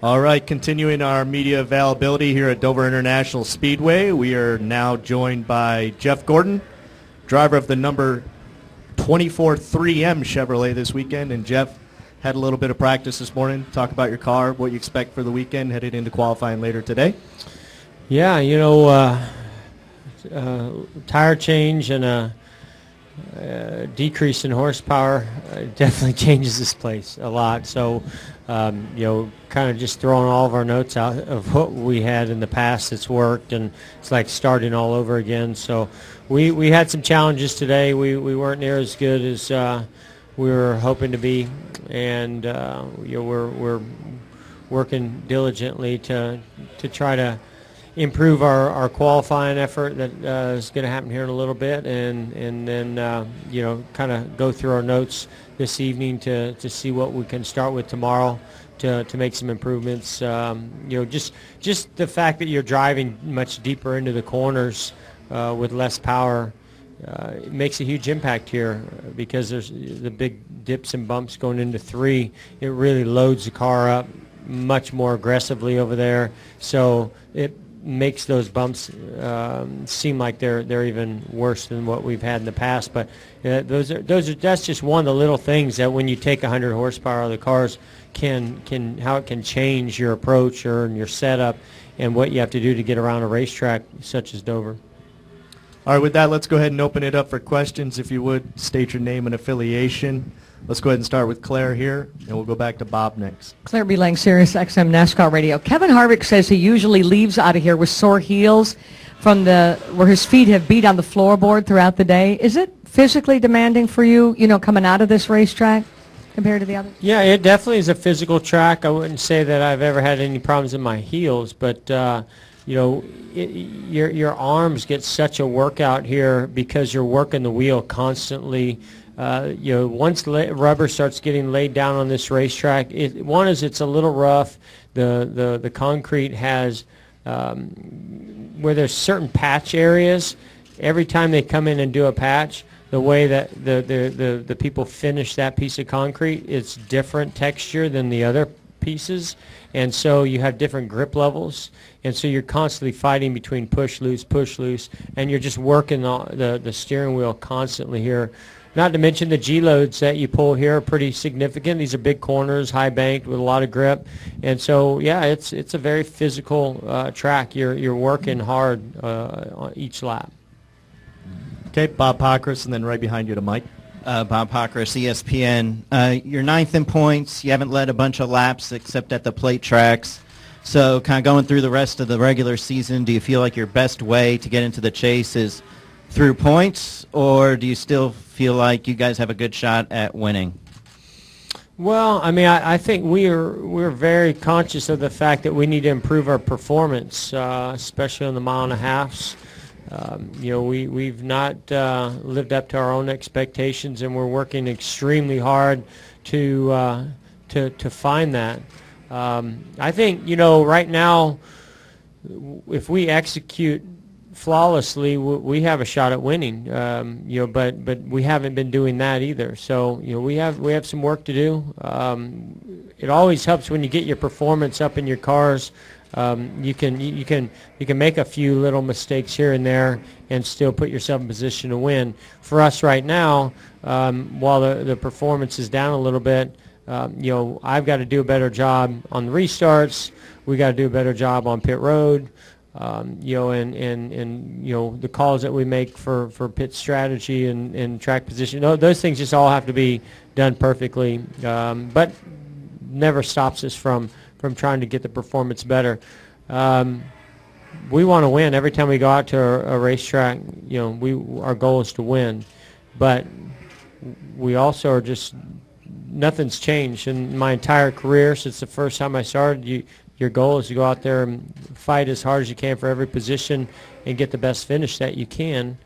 All right, continuing our media availability here at Dover International Speedway, we are now joined by Jeff Gordon, driver of the number 24 3M Chevrolet this weekend. And Jeff, had a little bit of practice this morning. Talk about your car, what you expect for the weekend, headed into qualifying later today. Yeah, tire change and a decrease in horsepower definitely changes this place a lot. So, kind of just throwing all of our notes out of what we had in the past that's worked, and it's like starting all over again. So we had some challenges today. We weren't near as good as we were hoping to be, and we're working diligently to try to improve our qualifying effort that is going to happen here in a little bit, and then kind of go through our notes this evening to see what we can start with tomorrow to make some improvements. Just the fact that you're driving much deeper into the corners with less power it makes a huge impact here, because there's the big dips and bumps going into 3. It really loads the car up much more aggressively over there, so it makes those bumps seem like they're even worse than what we've had in the past. But that's just one of the little things that, when you take 100 horsepower out of the cars, how it can change your approach or your setup and what you have to do to get around a racetrack such as Dover. All right, with that, let's go ahead and open it up for questions. If you would, state your name and affiliation. Let's go ahead and start with Claire here, and we'll go back to Bob next. Claire B. Lang, Sirius XM NASCAR Radio. Kevin Harvick says he usually leaves out of here with sore heels from where his feet have beat on the floorboard throughout the day. Is it physically demanding for you, coming out of this racetrack compared to the others? Yeah, it definitely is a physical track. I wouldn't say that I've ever had any problems in my heels, but your arms get such a workout here because you're working the wheel constantly. Once rubber starts getting laid down on this racetrack, it's a little rough. The concrete has where there's certain patch areas. Every time they come in and do a patch, the way that the people finish that piece of concrete, it's different texture than the other pieces, and so you have different grip levels, and so you're constantly fighting between push loose, and you're just working the steering wheel constantly here. Not to mention the G-loads that you pull here are pretty significant. These are big corners, high banked with a lot of grip. And so, yeah, it's a very physical track. You're working hard on each lap. Okay, Bob Pockris, and then right behind you to Mike. Bob Pockris, ESPN. You're 9th in points. You haven't led a bunch of laps except at the plate tracks. So kind of going through the rest of the regular season, do you feel like your best way to get into the chase is through points, or do you still feel like you guys have a good shot at winning? Well, I think we're very conscious of the fact that we need to improve our performance, especially on the mile and a halves. We've not lived up to our own expectations, and we're working extremely hard to find that. I think right now, if we execute flawlessly, we have a shot at winning. But we haven't been doing that either. So we have some work to do. It always helps when you get your performance up in your cars. You can make a few little mistakes here and there and still put yourself in position to win. For us right now, while the performance is down a little bit, I've got to do a better job on the restarts. We got to do a better job on pit road. And the calls that we make for pit strategy and track position, those things just all have to be done perfectly, but never stops us from trying to get the performance better. We want to win every time we go out to a racetrack. Our goal is to win, but we also are just, nothing's changed in my entire career since the first time I started. Your goal is to go out there and fight as hard as you can for every position and get the best finish that you can,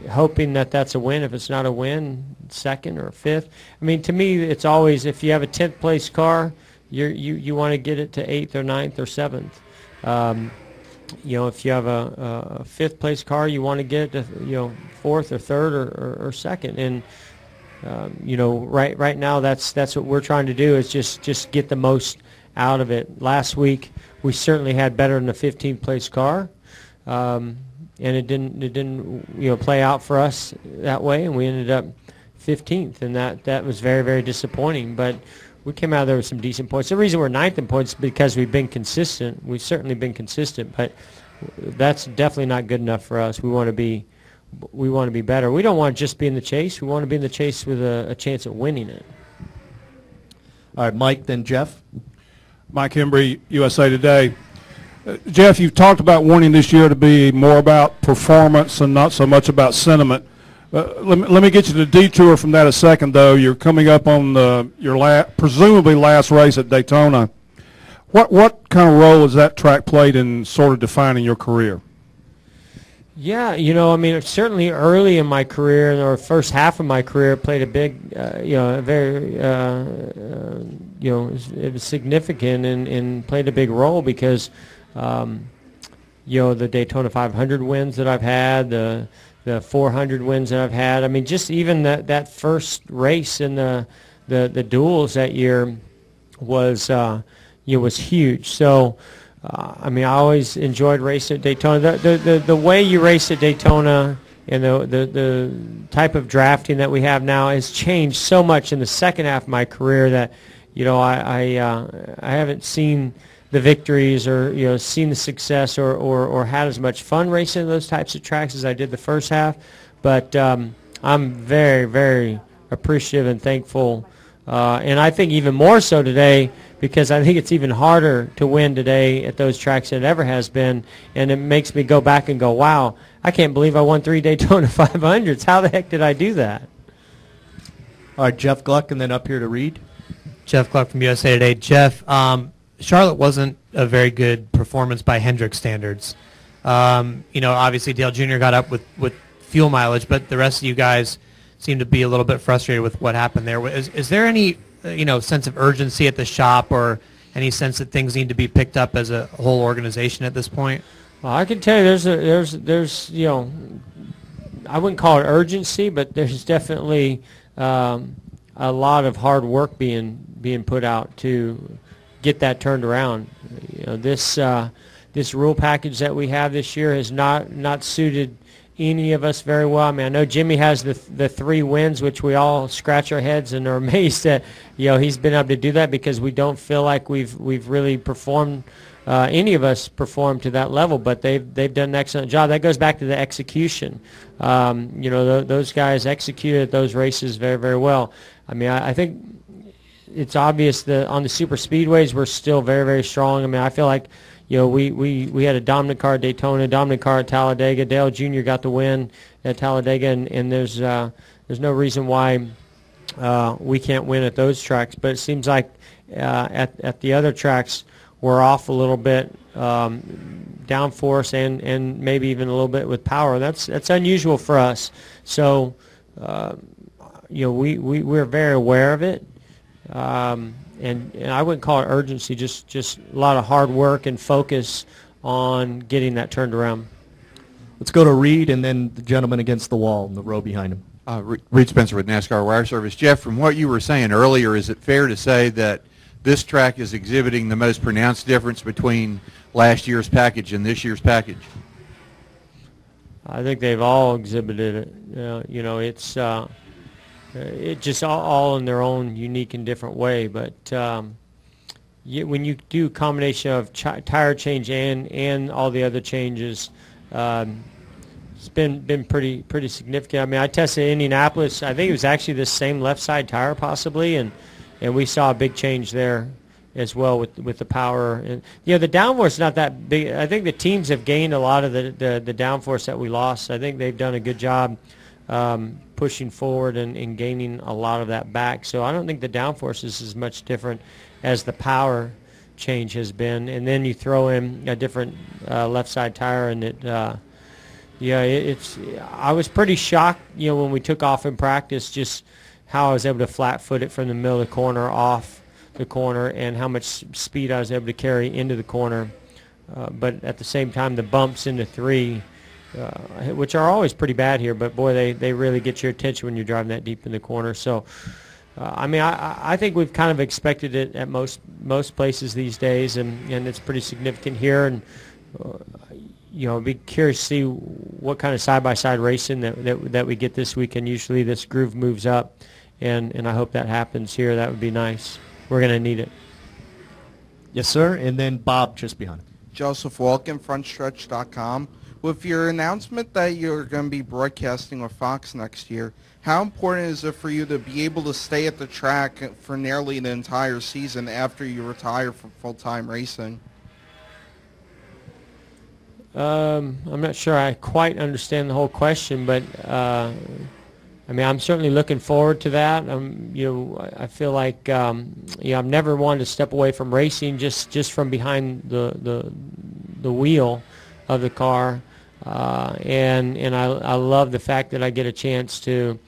hoping that that's a win. If it's not a win, 2nd or 5th. To me, it's always, if you have a 10th place car, you want to get it to 8th or 9th or 7th. If you have a 5th place car, you want to get it to 4th or 3rd or 2nd. And right now, that's what we're trying to do, is just get the most out of it. Last week we certainly had better than a 15th place car, and it didn't play out for us that way, and we ended up 15th, and that was very, very disappointing. But we came out of there with some decent points. The reason we're 9th in points is because we've been consistent. We've certainly been consistent, but that's definitely not good enough for us. We want to be better. We don't want to just be in the chase. We want to be in the chase with a chance at winning it. All right, Mike, then Jeff. Mike Hembry, USA Today. Jeff, you've talked about wanting this year to be more about performance and not so much about sentiment. Let me get you to detour from that a second, though. You're coming up on your presumably last race at Daytona. What kind of role has that track played in sort of defining your career? Yeah, I mean, certainly early in my career, or first half of my career, it played a big, it was significant and played a big role because, the Daytona 500 wins that I've had, the 400 wins that I've had. I mean, just even that first race in the duels that year was huge. So. I mean, I always enjoyed racing at Daytona. The way you race at Daytona and the type of drafting that we have now has changed so much in the second half of my career that, I haven't seen the victories or, seen the success or had as much fun racing those types of tracks as I did the first half. But I'm very, very appreciative and thankful. And I think even more so today, because I think it's even harder to win today at those tracks than it ever has been, and it makes me go back and go, wow, I can't believe I won 3 Daytona 500s. How the heck did I do that? All right, Jeff Gluck, and then up here to Reed. Jeff Gluck from USA Today. Jeff, Charlotte wasn't a very good performance by Hendrick standards. Obviously Dale Jr. got up with fuel mileage, but the rest of you guys seem to be a little bit frustrated with what happened there. Is there any sense of urgency at the shop or any sense that things need to be picked up as a whole organization at this point? Well, I can tell you there's I wouldn't call it urgency, but there's definitely a lot of hard work being put out to get that turned around. This rule package that we have this year has not suited any of us very well. I mean, I know Jimmy has the 3 wins, which we all scratch our heads and are amazed that he's been able to do that, because we don't feel like we've really performed, any of us performed to that level. But they've done an excellent job. That goes back to the execution. Those guys executed those races very, very well. I mean, I think it's obvious that on the super speedways we're still very, very strong. I mean, I feel like we had a dominant car at Daytona, dominant car at Talladega. Dale Jr. got the win at Talladega, and there's no reason why we can't win at those tracks. But it seems like at the other tracks we're off a little bit, downforce and maybe even a little bit with power. That's unusual for us. So we're very aware of it. And I wouldn't call it urgency, just a lot of hard work and focus on getting that turned around. Let's go to Reed and then the gentleman against the wall in the row behind him. Reed Spencer with NASCAR Wire Service. Jeff, from what you were saying earlier, is it fair to say that this track is exhibiting the most pronounced difference between last year's package and this year's package? I think they've all exhibited it. It's just all in their own unique and different way. But when you do a combination of tire change and all the other changes, it's been pretty significant. I mean, I tested Indianapolis. I think it was actually the same left side tire possibly, and we saw a big change there as well with the power. And the downforce is not that big. I think the teams have gained a lot of the downforce that we lost. I think they've done a good job pushing forward and gaining a lot of that back. So I don't think the downforce is as much different as the power change has been. And then you throw in a different left side tire, and I was pretty shocked, when we took off in practice, just how I was able to flat foot it from the middle of the corner off the corner, and how much speed I was able to carry into the corner. But at the same time, the bumps into 3, which are always pretty bad here, but boy, they really get your attention when you're driving that deep in the corner. So I mean, I think we've kind of expected it at most places these days, and it's pretty significant here. And you know, be curious to see what kind of side-by-side racing that we get this weekend. Usually, this groove moves up, and I hope that happens here. That would be nice. We're going to need it. Yes, sir. And then Bob just behind him. Joseph Walken, frontstretch.com. With your announcement that you're going to be broadcasting with Fox next year, how important is it for you to be able to stay at the track for nearly the entire season after you retire from full-time racing? I'm not sure I quite understand the whole question, but I mean, I'm certainly looking forward to that. You know, I feel like you know, I've never wanted to step away from racing, just from behind the wheel of the car, and I love the fact that I get a chance to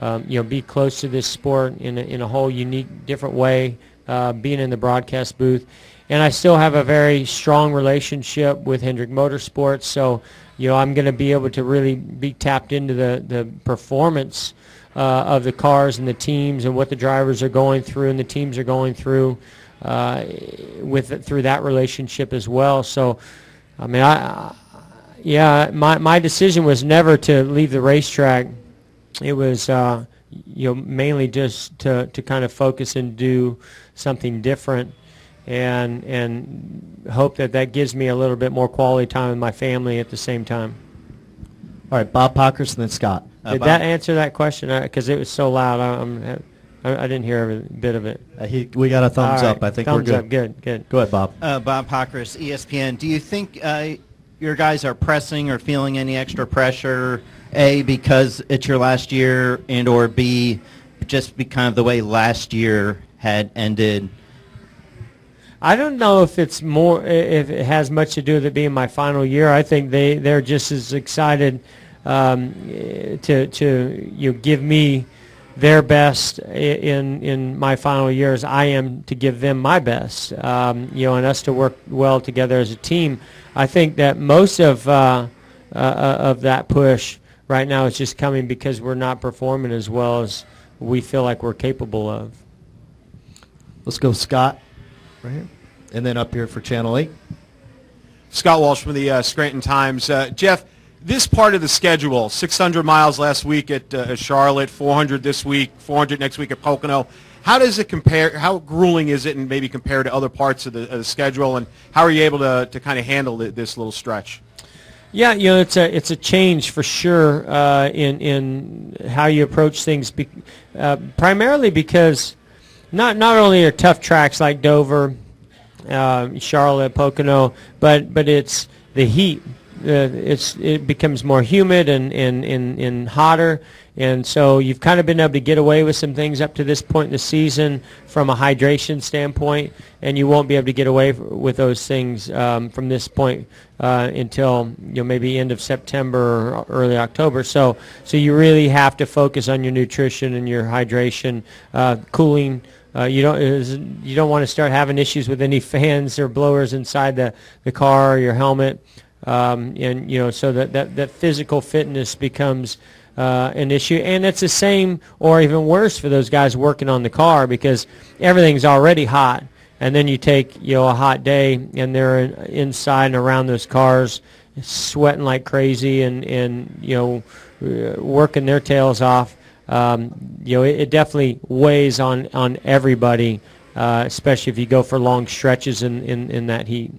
you know, be close to this sport in a whole unique, different way, being in the broadcast booth. And I still have a very strong relationship with Hendrick Motorsports, so you know, I'm going to be able to really be tapped into the performance of the cars and the teams and what the drivers are going through and the teams are going through through that relationship as well. So, I mean, yeah, my decision was never to leave the racetrack. It was you know, mainly just to kind of focus and do something different. And hope that gives me a little bit more quality time with my family at the same time. All right, Bob Pockers and then Scott. Did that answer that question? Because it was so loud, I didn't hear every bit of it. We got a thumbs up. I think we're good. Thumbs up, good. Go ahead, Bob. Bob Pockers, ESPN. Do you think your guys are pressing or feeling any extra pressure, A, because it's your last year, and or B, just kind of the way last year had ended? I don't know if it's if it has much to do with it being my final year. I think they're just as excited to you know, give me their best in my final year as I am to give them my best. You know, and us to work well together as a team. I think that most of that push right now is just coming because we're not performing as well as we feel like we're capable of. Let's go, Scott. Right here. And then up here for Channel 8. Scott Walsh from the Scranton Times. Jeff, this part of the schedule, 600 miles last week at Charlotte, 400 this week, 400 next week at Pocono. How does it compare? How grueling is it, and maybe compared to other parts of the schedule? And how are you able to kind of handle this little stretch? Yeah, you know, it's a change for sure in how you approach things. Primarily because not only are tough tracks like Dover, Charlotte, Pocono, but it's the heat. It becomes more humid and hotter, and so you've kind of been able to get away with some things up to this point in the season from a hydration standpoint, and you won't be able to get away with those things from this point until, you know, maybe end of September or early October. So you really have to focus on your nutrition and your hydration, cooling. You don't want to start having issues with any fans or blowers inside the car or your helmet, and you know, so that physical fitness becomes an issue, and it's the same or even worse for those guys working on the car because everything's already hot, and then you take, you know, a hot day and they're inside and around those cars, sweating like crazy and you know, working their tails off. You know, it definitely weighs on everybody, especially if you go for long stretches in that heat.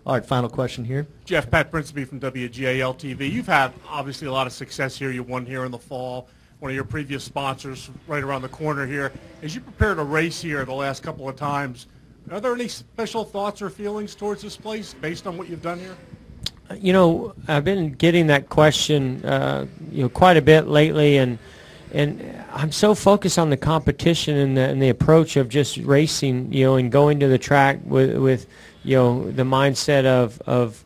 All right, final question here. Jeff, Pat Principe from WGAL-TV. You've had, obviously, a lot of success here. You won here in the fall. One of your previous sponsors right around the corner here. As you prepare to race here the last couple of times, are there any special thoughts or feelings towards this place based on what you've done here? You know, I've been getting that question, you know, quite a bit lately, and I'm so focused on the competition and the approach of just racing, you know, and going to the track with you know, the mindset of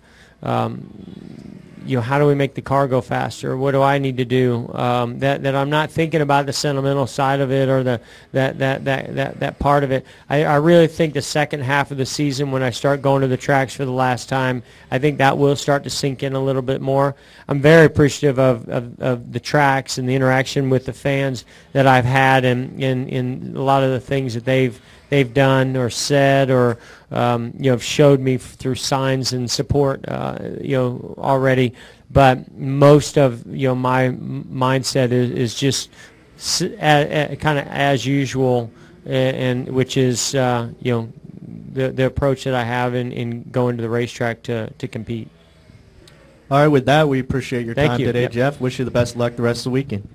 how do we make the car go faster? What do I need to do? That I'm not thinking about the sentimental side of it or that part of it. I really think the second half of the season, when I start going to the tracks for the last time, I think that will start to sink in a little bit more. I'm very appreciative of the tracks and the interaction with the fans that I've had, and in a lot of the things that they've done or said or have showed me through signs and support already. But most of my mindset is just kind of as usual, and which is the approach that I have in going to the racetrack to compete. All right, with that, we appreciate your Thank time you. today, Yep. Jeff. Wish you the best of luck the rest of the weekend.